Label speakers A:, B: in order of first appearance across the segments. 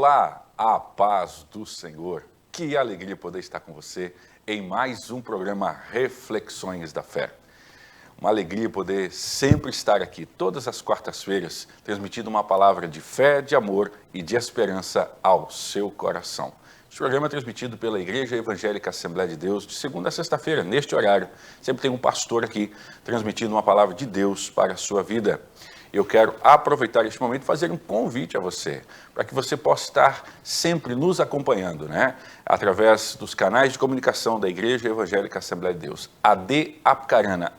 A: Olá, a paz do Senhor. Que alegria poder estar com você em mais um programa Reflexões da Fé. Uma alegria poder sempre estar aqui, todas as quartas-feiras, transmitindo uma palavra de fé, de amor e de esperança ao seu coração. Este programa é transmitido pela Igreja Evangélica Assembleia de Deus, de segunda a sexta-feira, neste horário. Sempre tem um pastor aqui transmitindo uma palavra de Deus para a sua vida. Eu quero aproveitar este momento e fazer um convite a você, para que você possa estar sempre nos acompanhando, através dos canais de comunicação da Igreja Evangélica Assembleia de Deus. AD Apucarana,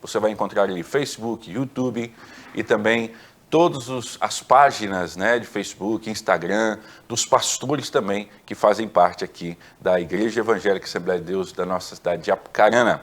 A: você vai encontrar ali Facebook, YouTube e também todas as páginas de Facebook, Instagram, dos pastores também que fazem parte aqui da Igreja Evangélica Assembleia de Deus da nossa cidade de Apucarana.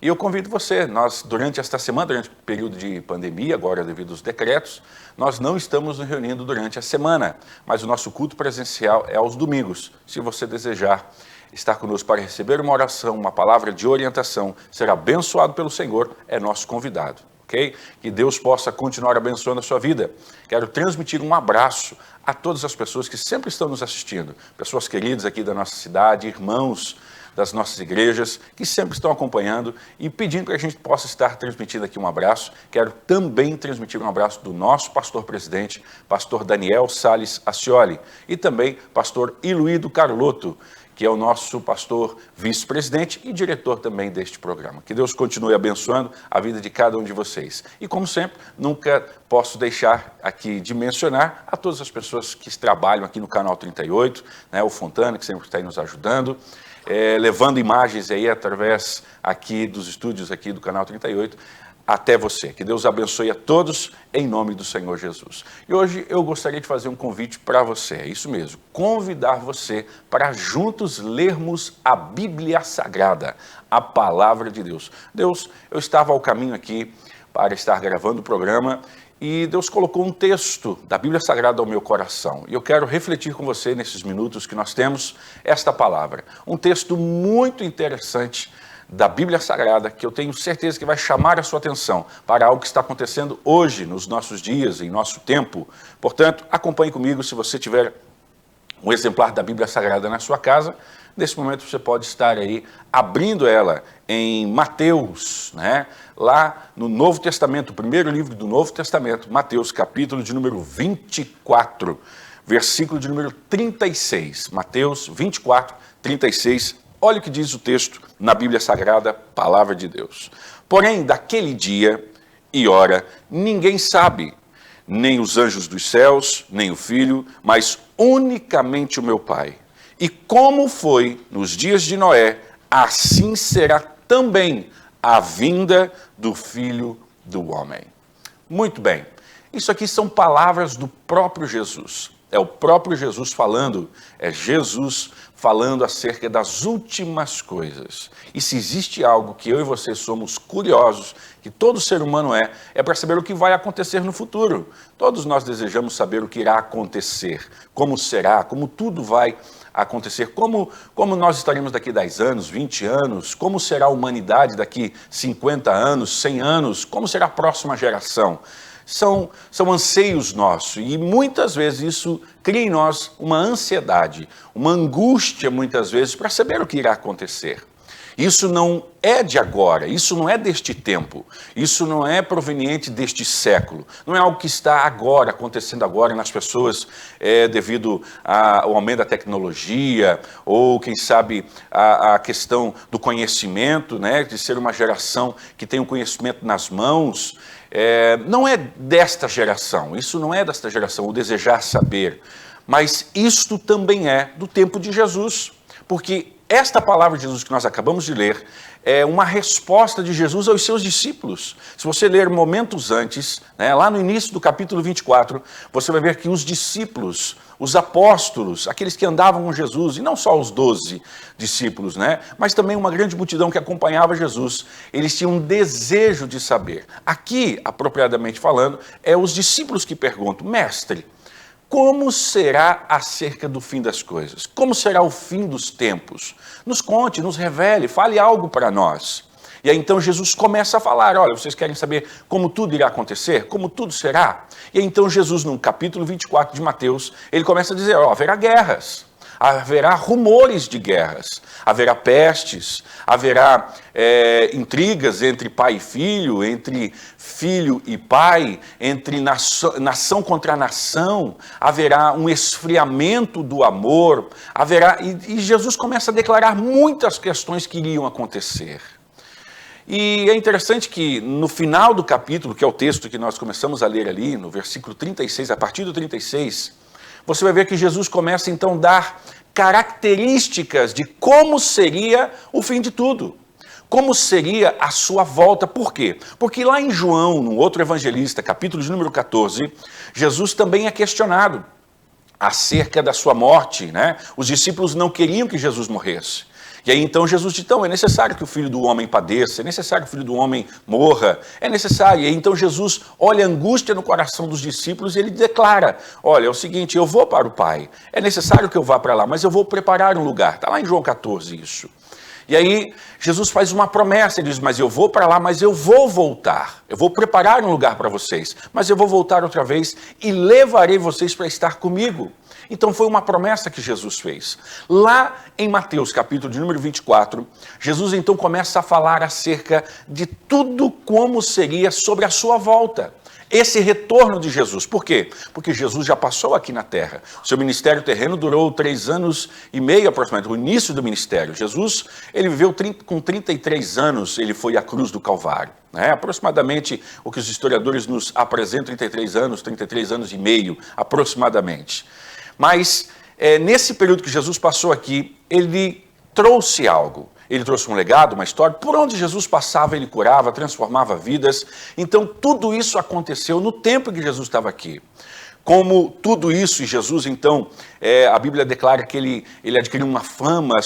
A: E eu convido você, nós durante esta semana, durante o período de pandemia, agora devido aos decretos, nós não estamos nos reunindo durante a semana, mas o nosso culto presencial é aos domingos. Se você desejar estar conosco para receber uma oração, uma palavra de orientação, ser abençoado pelo Senhor, é nosso convidado. Okay? Que Deus possa continuar abençoando a sua vida. Quero transmitir um abraço a todas as pessoas que sempre estão nos assistindo, pessoas queridas aqui da nossa cidade, irmãos das nossas igrejas, que sempre estão acompanhando e pedindo que a gente possa estar transmitindo aqui um abraço. Quero também transmitir um abraço do nosso pastor-presidente, pastor Daniel Salles Ascioli, e também pastor Iluído Carlotto, que é o nosso pastor vice-presidente e diretor também deste programa. Que Deus continue abençoando a vida de cada um de vocês. E como sempre, nunca posso deixar aqui de mencionar a todas as pessoas que trabalham aqui no Canal 38, o Fontana, que sempre está aí nos ajudando, levando imagens aí através aqui dos estúdios aqui do Canal 38, até você. Que Deus abençoe a todos, em nome do Senhor Jesus. E hoje eu gostaria de fazer um convite para você, é isso mesmo, convidar você para juntos lermos a Bíblia Sagrada, a Palavra de Deus. Eu estava ao caminho aqui para estar gravando o programa e Deus colocou um texto da Bíblia Sagrada ao meu coração. E eu quero refletir com você nesses minutos que nós temos esta palavra. Um texto muito interessante da Bíblia Sagrada, que eu tenho certeza que vai chamar a sua atenção para algo que está acontecendo hoje, nos nossos dias, em nosso tempo. Portanto, acompanhe comigo. Se você tiver um exemplar da Bíblia Sagrada na sua casa, nesse momento você pode estar aí abrindo ela em Mateus, lá no Novo Testamento, o primeiro livro do Novo Testamento, Mateus, capítulo de número 24, versículo de número 36. Mateus 24, 36. Olha o que diz o texto na Bíblia Sagrada, Palavra de Deus. Porém, daquele dia e hora, ninguém sabe, nem os anjos dos céus, nem o Filho, mas unicamente o meu Pai. E como foi nos dias de Noé, assim será também a vinda do Filho do Homem. Muito bem, isso aqui são palavras do próprio Jesus. É o próprio Jesus falando, é Jesus falando acerca das últimas coisas. E se existe algo que eu e você somos curiosos, que todo ser humano é para saber o que vai acontecer no futuro. Todos nós desejamos saber o que irá acontecer, como será, como tudo vai acontecer, como nós estaremos daqui 10 anos, 20 anos, como será a humanidade daqui 50 anos, 100 anos, como será a próxima geração. São anseios nossos e muitas vezes isso cria em nós uma ansiedade, uma angústia muitas vezes para saber o que irá acontecer. Isso não é de agora, isso não é deste tempo, isso não é proveniente deste século, não é algo que está agora, acontecendo agora nas pessoas devido ao aumento da tecnologia ou, quem sabe, a questão do conhecimento, de ser uma geração que tem o conhecimento nas mãos. Não é desta geração, isso não é desta geração, o desejar saber, mas isto também é do tempo de Jesus, porque esta palavra de Jesus que nós acabamos de ler é uma resposta de Jesus aos seus discípulos. Se você ler momentos antes, lá no início do capítulo 24, você vai ver que os discípulos, os apóstolos, aqueles que andavam com Jesus, e não só os 12 discípulos, mas também uma grande multidão que acompanhava Jesus, eles tinham um desejo de saber. Aqui, apropriadamente falando, é os discípulos que perguntam: mestre, como será acerca do fim das coisas? Como será o fim dos tempos? Nos conte, nos revele, fale algo para nós. E aí então Jesus começa a falar, olha, vocês querem saber como tudo irá acontecer? Como tudo será? E aí então Jesus, no capítulo 24 de Mateus, ele começa a dizer, ó, haverá guerras, haverá rumores de guerras, haverá pestes, haverá intrigas entre pai e filho, entre filho e pai, entre nação contra nação, haverá um esfriamento do amor, haverá... E Jesus começa a declarar muitas questões que iriam acontecer. E é interessante que no final do capítulo, que é o texto que nós começamos a ler ali, no versículo 36, a partir do 36, você vai ver que Jesus começa então a dar características de como seria o fim de tudo. Como seria a sua volta. Por quê? Porque lá em João, no outro evangelista, capítulo de número 14, Jesus também é questionado acerca da sua morte, né? Os discípulos não queriam que Jesus morresse. E aí então Jesus diz, então é necessário que o Filho do Homem padeça, é necessário que o Filho do Homem morra, é necessário. E aí então Jesus olha a angústia no coração dos discípulos e ele declara, olha, é o seguinte, eu vou para o Pai, é necessário que eu vá para lá, mas eu vou preparar um lugar. Está lá em João 14 isso. E aí Jesus faz uma promessa, ele diz, mas eu vou para lá, mas eu vou voltar, eu vou preparar um lugar para vocês, mas eu vou voltar outra vez e levarei vocês para estar comigo. Então foi uma promessa que Jesus fez. Lá em Mateus, capítulo de número 24, Jesus então começa a falar acerca de tudo como seria sobre a sua volta. Esse retorno de Jesus. Por quê? Porque Jesus já passou aqui na terra. O seu ministério terreno durou 3 anos e meio aproximadamente, o início do ministério. Jesus, ele viveu com 33 anos, ele foi à cruz do Calvário. Aproximadamente, o que os historiadores nos apresentam, 33 anos e meio, aproximadamente. Mas, nesse período que Jesus passou aqui, ele trouxe algo. Ele trouxe um legado, uma história. Por onde Jesus passava, ele curava, transformava vidas. Então, tudo isso aconteceu no tempo que Jesus estava aqui. Como tudo isso, e Jesus, então, a Bíblia declara que ele adquiriu uma fama,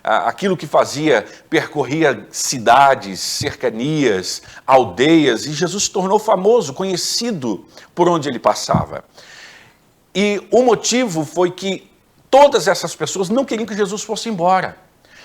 A: aquilo que fazia, percorria cidades, cercanias, aldeias, e Jesus se tornou famoso, conhecido por onde ele passava. E o motivo foi que todas essas pessoas não queriam que Jesus fosse embora,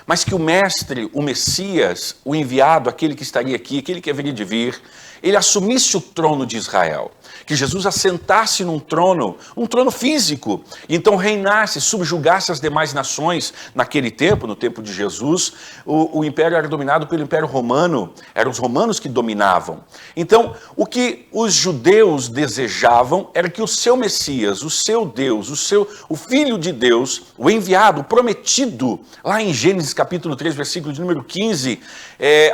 A: mas que o Mestre, o Messias, o enviado, aquele que estaria aqui, aquele que haveria de vir, ele assumisse o trono de Israel. Que Jesus assentasse num trono, um trono físico, e então reinasse, subjugasse as demais nações. Naquele tempo, no tempo de Jesus, o império era dominado pelo Império Romano, eram os romanos que dominavam. Então, o que os judeus desejavam era que o seu Messias, o seu Deus, o Filho de Deus, o enviado, o prometido, lá em Gênesis capítulo 3, versículo de número 15,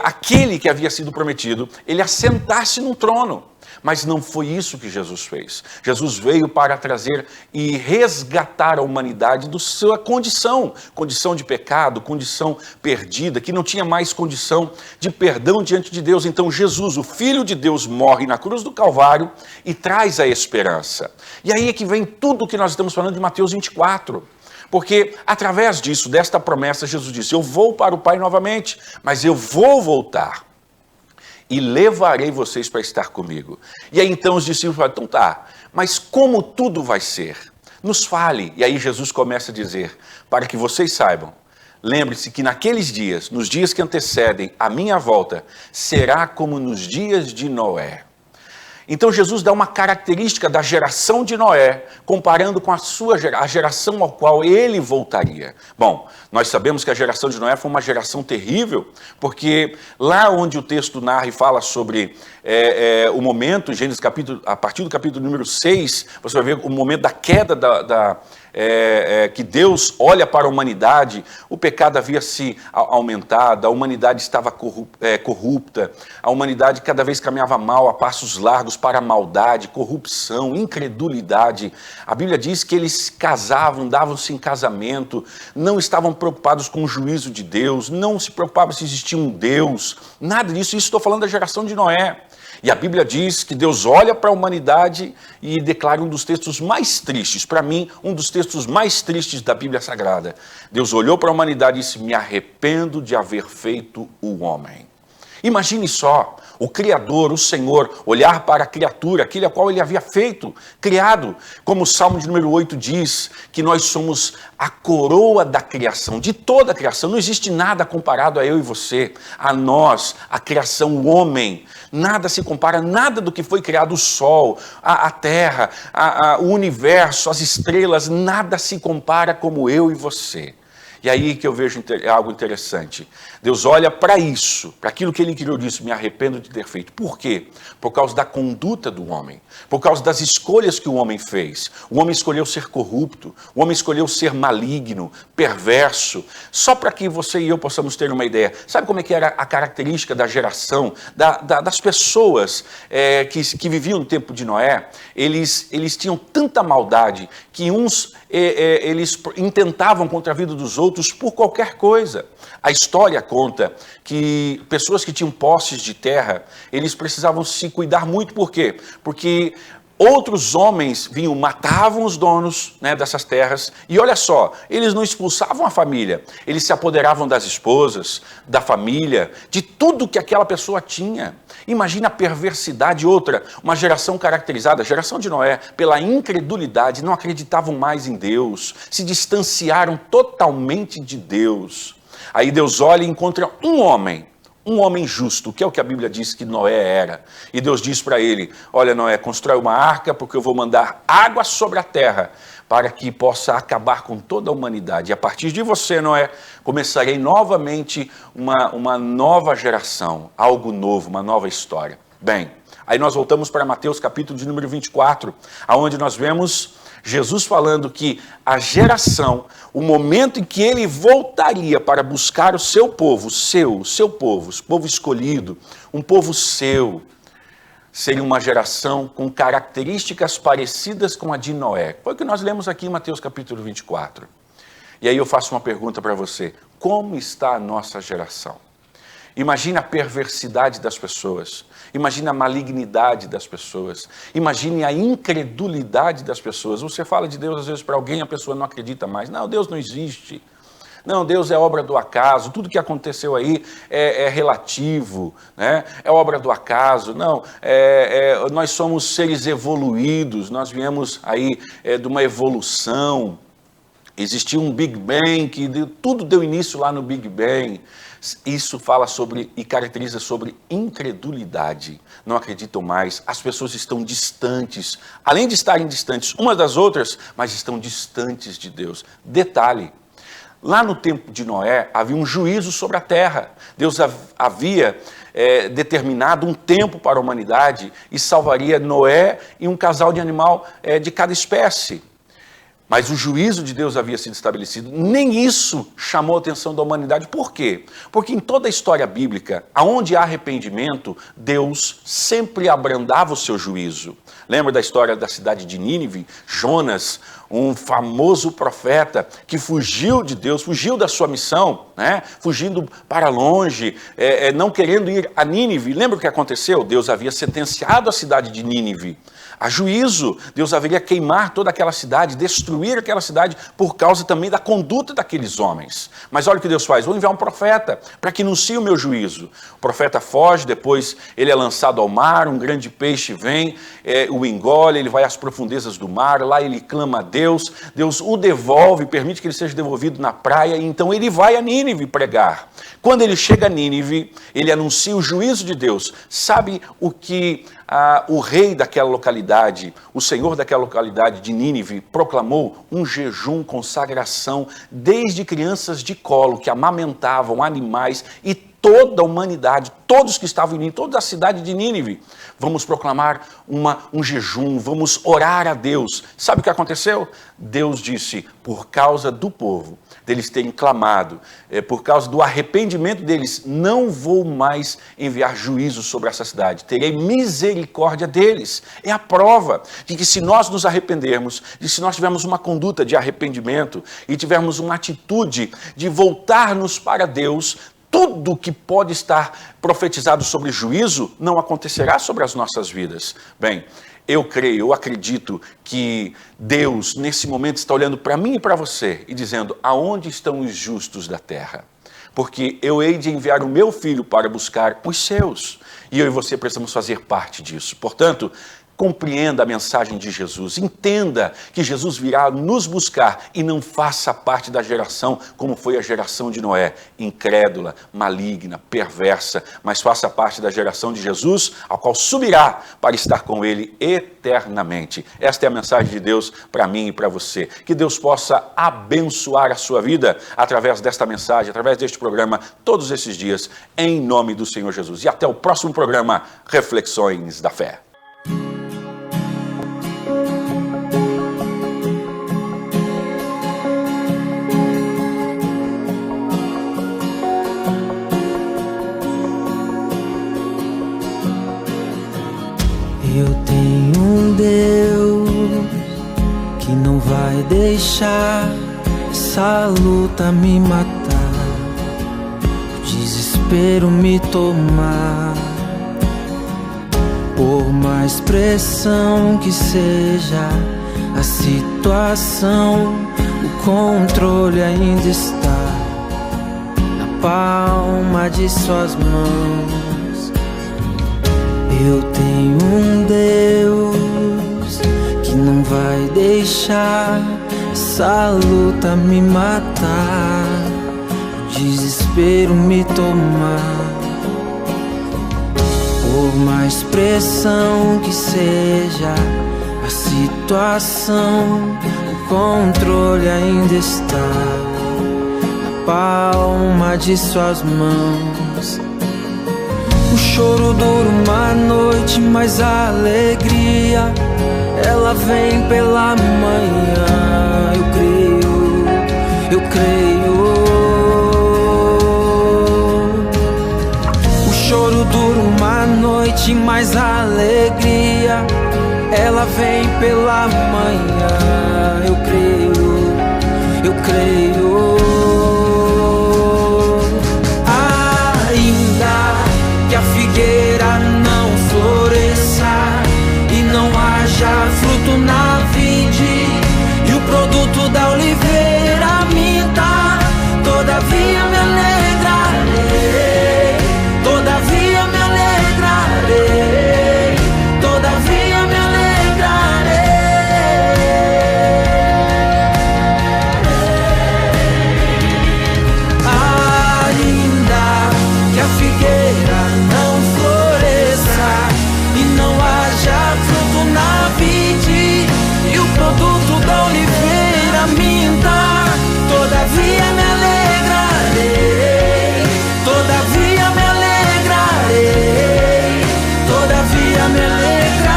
A: aquele que havia sido prometido, ele assentasse num trono. Mas não foi isso que Jesus fez. Jesus veio para trazer e resgatar a humanidade da sua condição de pecado, condição perdida, que não tinha mais condição de perdão diante de Deus. Então Jesus, o Filho de Deus, morre na cruz do Calvário e traz a esperança. E aí é que vem tudo o que nós estamos falando de Mateus 24. Porque através disso, desta promessa, Jesus disse, eu vou para o Pai novamente, mas eu vou voltar. E levarei vocês para estar comigo. E aí então os discípulos falam, então tá, mas como tudo vai ser? Nos fale. E aí Jesus começa a dizer, para que vocês saibam, lembre-se que naqueles dias, nos dias que antecedem a minha volta, será como nos dias de Noé. Então Jesus dá uma característica da geração de Noé, comparando com a geração ao qual ele voltaria. Bom, nós sabemos que a geração de Noé foi uma geração terrível, porque lá onde o texto narra e fala sobre o momento, Gênesis capítulo, a partir do capítulo número 6, você vai ver o momento da queda que Deus olha para a humanidade, o pecado havia se aumentado, a humanidade estava corrupta, a humanidade cada vez caminhava mal, a passos largos para a maldade, corrupção, incredulidade. A Bíblia diz que eles casavam, davam-se em casamento, não estavam preocupados com o juízo de Deus, não se preocupavam se existia um Deus, nada disso. Isso estou falando da geração de Noé. E a Bíblia diz que Deus olha para a humanidade e declara um dos textos mais tristes, para mim, um dos textos mais tristes da Bíblia Sagrada. Deus olhou para a humanidade e disse, me arrependo de haver feito o homem. Imagine só, o Criador, o Senhor, olhar para a criatura, aquele a qual ele havia feito, criado. Como o Salmo de número 8 diz, que nós somos a coroa da criação, de toda a criação. Não existe nada comparado a eu e você, a nós, a criação, o homem. Nada se compara, nada do que foi criado, o sol, a terra, o universo, as estrelas, nada se compara como eu e você. E aí que eu vejo algo interessante. Deus olha para isso, para aquilo que ele criou e disse, me arrependo de ter feito. Por quê? Por causa da conduta do homem, por causa das escolhas que o homem fez. O homem escolheu ser corrupto, o homem escolheu ser maligno, perverso. Só para que você e eu possamos ter uma ideia. Sabe como é que era a característica da geração, das pessoas que viviam no tempo de Noé? Eles tinham tanta maldade que uns eles intentavam contra a vida dos outros por qualquer coisa. A história conta que pessoas que tinham posses de terra, eles precisavam se cuidar muito. Por quê? Porque outros homens vinham, matavam os donos, né, dessas terras, e olha só, eles não expulsavam a família, eles se apoderavam das esposas, da família, de tudo que aquela pessoa tinha. Imagina a perversidade. Outra, uma geração caracterizada, a geração de Noé, pela incredulidade, não acreditavam mais em Deus, se distanciaram totalmente de Deus. Aí Deus olha e encontra um homem justo, que é o que a Bíblia diz que Noé era. E Deus diz para ele, olha Noé, constrói uma arca porque eu vou mandar água sobre a terra para que possa acabar com toda a humanidade. E a partir de você, Noé, começarei novamente uma nova geração, algo novo, uma nova história. Bem, aí nós voltamos para Mateus capítulo de número 24, onde nós vemos Jesus falando que a geração, o momento em que ele voltaria para buscar o seu povo, seu povo, o povo escolhido, um povo seu, seria uma geração com características parecidas com a de Noé. Foi o que nós lemos aqui em Mateus capítulo 24. E aí eu faço uma pergunta para você: como está a nossa geração? Imagine a perversidade das pessoas, imagine a malignidade das pessoas, imagine a incredulidade das pessoas. Você fala de Deus às vezes para alguém, a pessoa não acredita mais. Não, Deus não existe. Não, Deus é obra do acaso, tudo que aconteceu aí é relativo, né? É obra do acaso. Não, nós somos seres evoluídos, nós viemos aí de uma evolução. Existiu um Big Bang, tudo deu início lá no Big Bang. Isso fala sobre e caracteriza sobre incredulidade. Não acreditam mais, as pessoas estão distantes, além de estarem distantes umas das outras, mas estão distantes de Deus. Detalhe, lá no tempo de Noé havia um juízo sobre a terra. Deus havia determinado um tempo para a humanidade e salvaria Noé e um casal de animal de cada espécie. Mas o juízo de Deus havia sido estabelecido. Nem isso chamou a atenção da humanidade. Por quê? Porque em toda a história bíblica, aonde há arrependimento, Deus sempre abrandava o seu juízo. Lembra da história da cidade de Nínive? Jonas, um famoso profeta que fugiu de Deus, fugiu da sua missão, né? Fugindo para longe, não querendo ir a Nínive. Lembra o que aconteceu? Deus havia sentenciado a cidade de Nínive a juízo. Deus haveria queimar toda aquela cidade, destruir aquela cidade por causa também da conduta daqueles homens. Mas olha o que Deus faz: vou enviar um profeta para que anuncie o meu juízo. O profeta foge, depois ele é lançado ao mar, um grande peixe vem, o engole, ele vai às profundezas do mar, lá ele clama a Deus, Deus o devolve, permite que ele seja devolvido na praia, e então ele vai a Nínive pregar. Quando ele chega a Nínive, ele anuncia o juízo de Deus. Sabe o que o rei daquela localidade, o senhor daquela localidade de Nínive, proclamou? Um jejum, consagração, desde crianças de colo que amamentavam animais e toda a humanidade, todos que estavam em Nínive, toda a cidade de Nínive. Vamos proclamar um jejum, vamos orar a Deus. Sabe o que aconteceu? Deus disse, por causa do povo, deles terem clamado, por causa do arrependimento deles, não vou mais enviar juízo sobre essa cidade, terei misericórdia deles. É a prova de que se nós nos arrependermos, de se nós tivermos uma conduta de arrependimento e tivermos uma atitude de voltarmos para Deus, tudo que pode estar profetizado sobre juízo não acontecerá sobre as nossas vidas. Bem, eu creio, eu acredito que Deus, nesse momento, está olhando para mim e para você e dizendo, aonde estão os justos da terra? porque eu hei de enviar o meu filho para buscar os seus. E eu e você precisamos fazer parte disso. Portanto, compreenda a mensagem de Jesus, entenda que Jesus virá nos buscar e não faça parte da geração como foi a geração de Noé, incrédula, maligna, perversa, mas faça parte da geração de Jesus, ao qual subirá para estar com ele eternamente. Esta é a mensagem de Deus para mim e para você. Que Deus possa abençoar a sua vida através desta mensagem, através deste programa, todos esses dias, em nome do Senhor Jesus. E até o próximo programa, Reflexões da Fé.
B: Eu tenho um Deus que não vai deixar essa luta me matar, o desespero me tomar. Por mais pressão que seja a situação, o controle ainda está na palma de suas mãos. Eu tenho um Deus que não vai deixar essa luta me matar, o desespero me tomar. Por mais pressão que seja a situação, o controle ainda está na palma de suas mãos. O choro dura uma noite, mas a alegria ela vem pela manhã. Eu creio, eu creio. O choro dura uma noite, mas a alegria ela vem pela manhã. Eu creio, eu creio. Não floresça e não haja fruto na vide, e o produto da oliveira minta, todavia me alegrarei, todavia me alegrarei, todavia me alegrarei. Ainda que a figueira não floresça e não haja fruto na vide, e o produto da oliveira minta, todavia me alegrarei, todavia me alegrarei, todavia me alegrarei.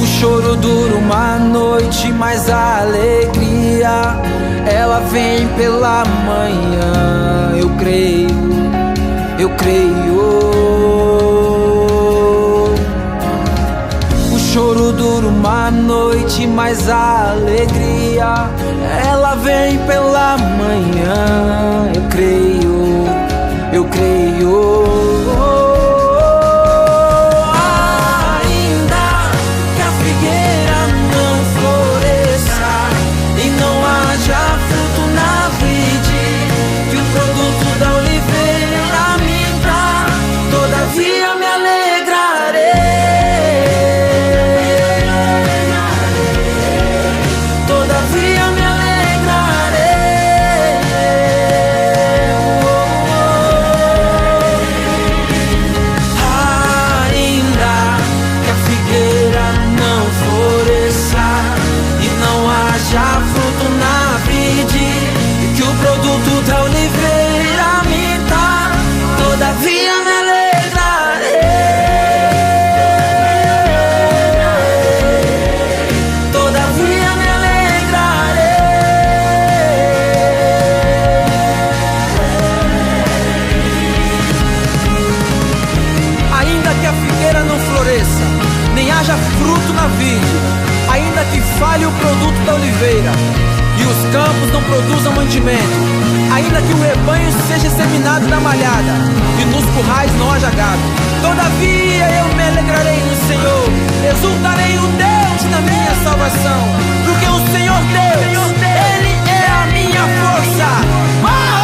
B: O choro dura uma noite, mas a alegria ela vem pela manhã. Eu creio, eu creio. O choro dura uma noite, mas a alegria ela vem pela manhã. Eu creio, eu creio. Ainda que falhe o produto da oliveira e os campos não produzam mantimento, ainda que o rebanho seja seminado na malhada e nos currais não haja gado, Todavia eu me alegrarei no Senhor, exultarei o Deus da minha salvação, porque o Senhor Deus, Ele é a minha força.